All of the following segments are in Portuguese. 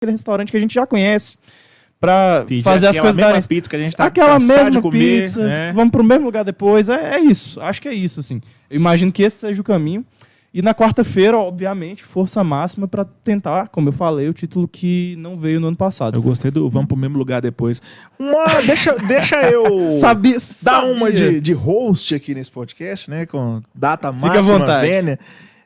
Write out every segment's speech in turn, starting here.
aquele restaurante que a gente já conhece, pra Pedir fazer as coisas darem... pizza que a gente tá aquela mesma de comer, pizza, né? vamos pro mesmo lugar depois, é isso, acho que é isso, assim. Eu imagino que esse seja o caminho. E na quarta-feira, obviamente, força máxima para tentar, como eu falei, o título que não veio no ano passado. Eu gostei do vamos pro mesmo lugar depois. Deixa eu Sabia. dar uma de host aqui nesse podcast, né? Com data máxima. Fica à vontade. Vênia.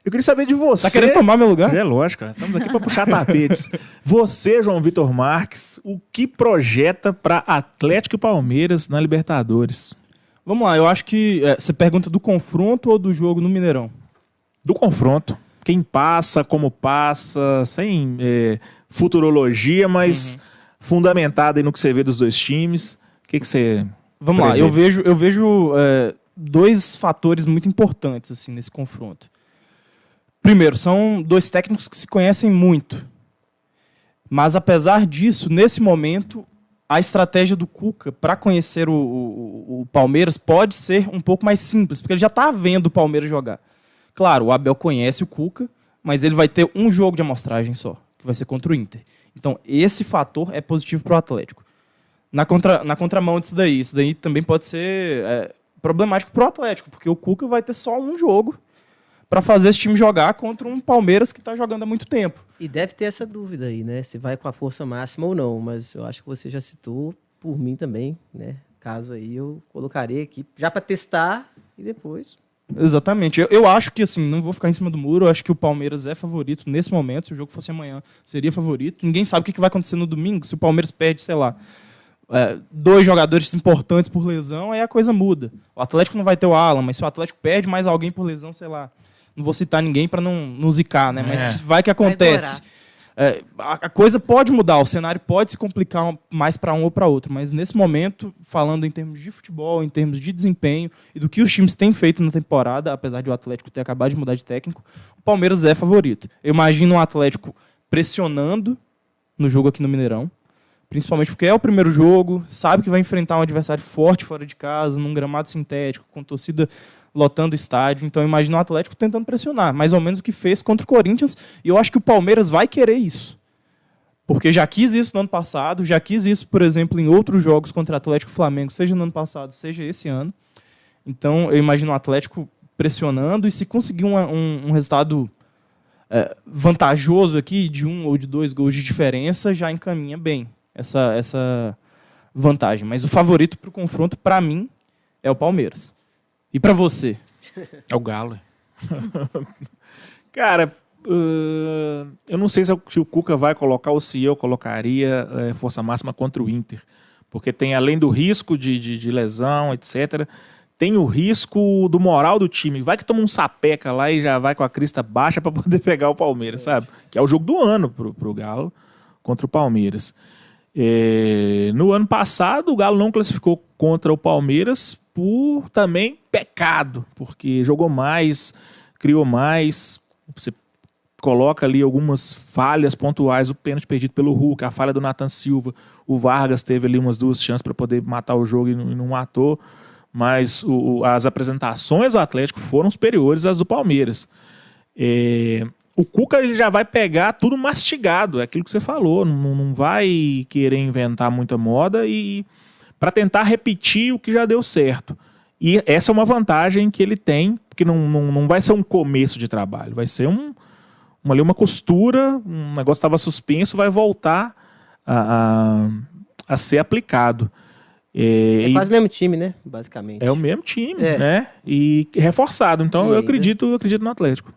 Eu queria saber de você. Tá querendo tomar meu lugar? É lógico, cara. Estamos aqui para puxar tapetes. Você, João Vitor Marques, o que projeta para Atlético e Palmeiras na Libertadores? Vamos lá, eu acho que você pergunta do confronto ou do jogo no Mineirão? Do confronto. Quem passa, como passa, sem futurologia, mas fundamentada no que você vê dos dois times. O que você Vamos prevê? lá, eu vejo dois fatores muito importantes assim, nesse confronto. Primeiro, são dois técnicos que se conhecem muito. Mas, apesar disso, nesse momento, a estratégia do Cuca para conhecer o Palmeiras pode ser um pouco mais simples, porque ele já está vendo o Palmeiras jogar. Claro, o Abel conhece o Cuca, mas ele vai ter um jogo de amostragem só, que vai ser contra o Inter. Então, esse fator é positivo para o Atlético. Na contramão disso daí, isso daí também pode ser problemático para o Atlético, porque o Cuca vai ter só um jogo para fazer esse time jogar contra um Palmeiras que está jogando há muito tempo. E deve ter essa dúvida aí, né? Se vai com a força máxima ou não, mas eu acho que você já citou, por mim também, né? Caso aí eu colocaria aqui, já para testar e depois... Exatamente. Eu acho que, assim, não vou ficar em cima do muro, eu acho que o Palmeiras é favorito nesse momento. Se o jogo fosse amanhã, seria favorito. Ninguém sabe o que vai acontecer no domingo. Se o Palmeiras perde, sei lá, dois jogadores importantes por lesão, aí a coisa muda. O Atlético não vai ter o Alan, mas se o Atlético perde mais alguém por lesão, sei lá, não vou citar ninguém para não zicar, né? Mas vai que acontece. A coisa pode mudar, o cenário pode se complicar mais para um ou para outro, mas nesse momento, falando em termos de futebol, em termos de desempenho e do que os times têm feito na temporada, apesar de o Atlético ter acabado de mudar de técnico, o Palmeiras é favorito. Eu imagino um Atlético pressionando no jogo aqui no Mineirão, principalmente porque é o primeiro jogo, sabe que vai enfrentar um adversário forte fora de casa, num gramado sintético, com torcida lotando o estádio. Então, eu imagino o Atlético tentando pressionar, mais ou menos o que fez contra o Corinthians, e eu acho que o Palmeiras vai querer isso. Porque já quis isso no ano passado, já quis isso, por exemplo, em outros jogos contra Atlético e Flamengo, seja no ano passado, seja esse ano. Então, eu imagino o Atlético pressionando, e se conseguir um resultado vantajoso aqui, de 1 ou de 2 gols de diferença, já encaminha bem essa vantagem. Mas o favorito para o confronto, para mim, é o Palmeiras. E para você? É o Galo. Cara, eu não sei se o Cuca vai colocar ou se eu colocaria força máxima contra o Inter. Porque tem, além do risco de lesão, etc., tem o risco do moral do time. Vai que toma um sapeca lá e já vai com a crista baixa para poder pegar o Palmeiras, sabe? Que é o jogo do ano pro Galo contra o Palmeiras. No ano passado, o Galo não classificou contra o Palmeiras por também pecado, porque jogou mais, criou mais. Você coloca ali algumas falhas pontuais, o pênalti perdido pelo Hulk, a falha do Nathan Silva, o Vargas teve ali umas 2 chances para poder matar o jogo e não matou, mas as apresentações do Atlético foram superiores às do Palmeiras. O Cuca ele já vai pegar tudo mastigado, é aquilo que você falou, não vai querer inventar muita moda e para tentar repetir o que já deu certo. E essa é uma vantagem que ele tem, porque não vai ser um começo de trabalho, vai ser uma costura, um negócio estava suspenso, vai voltar a ser aplicado. É quase o mesmo time, né? Basicamente. É o mesmo time, né? E reforçado. Então eu acredito no Atlético.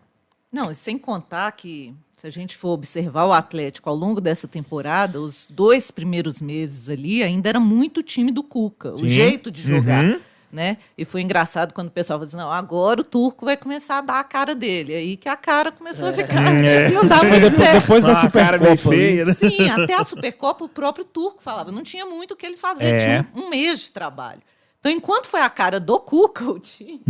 Não, e sem contar que, se a gente for observar o Atlético ao longo dessa temporada, os 2 primeiros meses ali ainda era muito o time do Cuca, o jeito de jogar. Né? E foi engraçado quando o pessoal falou assim, não, agora o Turco vai começar a dar a cara dele. Aí que a cara começou a ficar... Não dava muito certo. Depois da Supercopa. Feia, né? Sim, até a Supercopa o próprio Turco falava, não tinha muito o que ele fazer, tinha um mês de trabalho. Então, enquanto foi a cara do Cuca, o time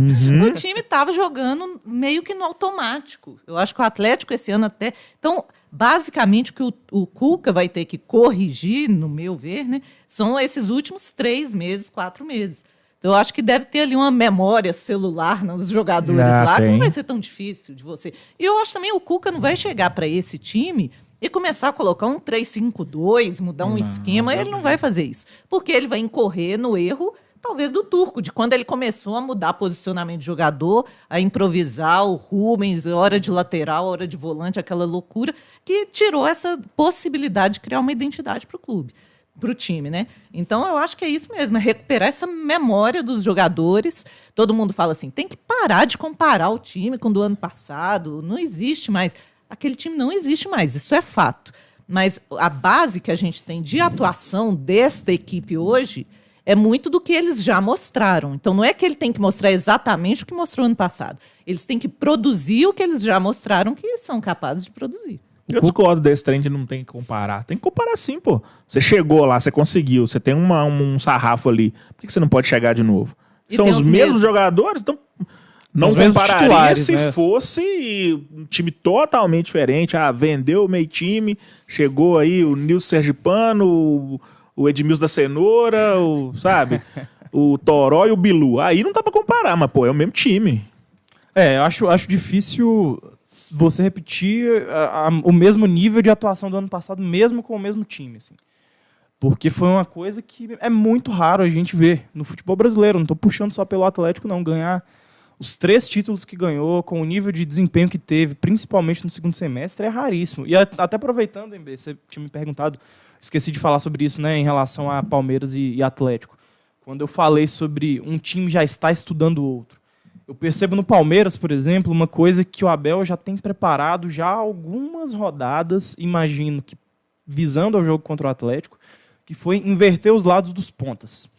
estava jogando meio que no automático. Eu acho que o Atlético esse ano até... Então, basicamente, o que o Cuca vai ter que corrigir, no meu ver, né, são esses últimos 3 meses, 4 meses. Então, eu acho que deve ter ali uma memória celular nos jogadores lá, que não vai ser tão difícil de você. E eu acho também que o Cuca não vai chegar para esse time e começar a colocar um 3-5-2, mudar um esquema, ele não vai fazer isso. Porque ele vai incorrer no erro, talvez, do Turco, de quando ele começou a mudar posicionamento de jogador, a improvisar o Rubens, hora de lateral, hora de volante, aquela loucura, que tirou essa possibilidade de criar uma identidade para o clube, para o time, né? Então, eu acho que é isso mesmo, é recuperar essa memória dos jogadores. Todo mundo fala assim, tem que parar de comparar o time com o do ano passado, não existe mais. Aquele time não existe mais, isso é fato. Mas a base que a gente tem de atuação desta equipe hoje é muito do que eles já mostraram. Então, não é que ele tem que mostrar exatamente o que mostrou ano passado. Eles têm que produzir o que eles já mostraram que são capazes de produzir. Eu discordo desse trem de não tem que comparar. Tem que comparar sim, pô. Você chegou lá, você conseguiu, você tem um sarrafo ali. Por que você não pode chegar de novo? E são tem os os mesmos mesmos. jogadores, então... Não os mesmos compararia titulares, se né? fosse um time totalmente diferente. Ah, vendeu o meio time, chegou aí o Nilson Sergipano, o Edmilson da Cenoura, sabe? O Toró e o Bilu. Aí não dá pra comparar, mas, pô, é o mesmo time. Eu acho difícil você repetir o mesmo nível de atuação do ano passado, mesmo com o mesmo time, assim. Porque foi uma coisa que é muito raro a gente ver no futebol brasileiro. Não estou puxando só pelo Atlético, não. Ganhar os 3 títulos que ganhou, com o nível de desempenho que teve, principalmente no segundo semestre, é raríssimo. E até aproveitando, MB, você tinha me perguntado, esqueci de falar sobre isso, né, em relação a Palmeiras e Atlético. Quando eu falei sobre um time já está estudando o outro. Eu percebo no Palmeiras, por exemplo, uma coisa que o Abel já tem preparado já há algumas rodadas, imagino que visando ao jogo contra o Atlético, que foi inverter os lados dos pontas.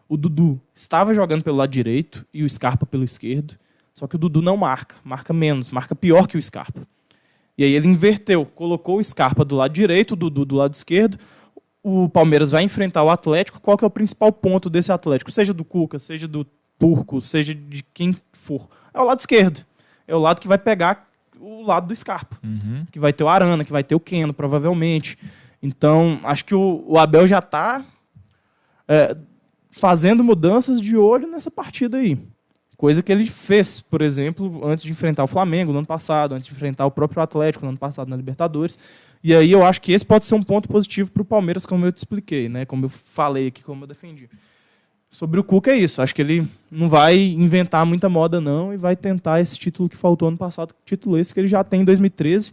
O Dudu estava jogando pelo lado direito e o Scarpa pelo esquerdo, só que o Dudu não marca menos, marca pior que o Scarpa. E aí ele inverteu, colocou o Scarpa do lado direito, o Dudu do lado esquerdo. O Palmeiras vai enfrentar o Atlético. Qual que é o principal ponto desse Atlético? Seja do Cuca, seja do Turco, seja de quem for. É o lado esquerdo. É o lado que vai pegar o lado do Scarpa. Que vai ter o Arana, que vai ter o Keno, provavelmente. Então, acho que o Abel já está fazendo mudanças de olho nessa partida aí. Coisa que ele fez, por exemplo, antes de enfrentar o Flamengo no ano passado, antes de enfrentar o próprio Atlético no ano passado na Libertadores. E aí eu acho que esse pode ser um ponto positivo para o Palmeiras, como eu te expliquei, né? Como eu falei aqui, como eu defendi. Sobre o Cuca é isso. Acho que ele não vai inventar muita moda, não, e vai tentar esse título que faltou ano passado, título esse que ele já tem em 2013.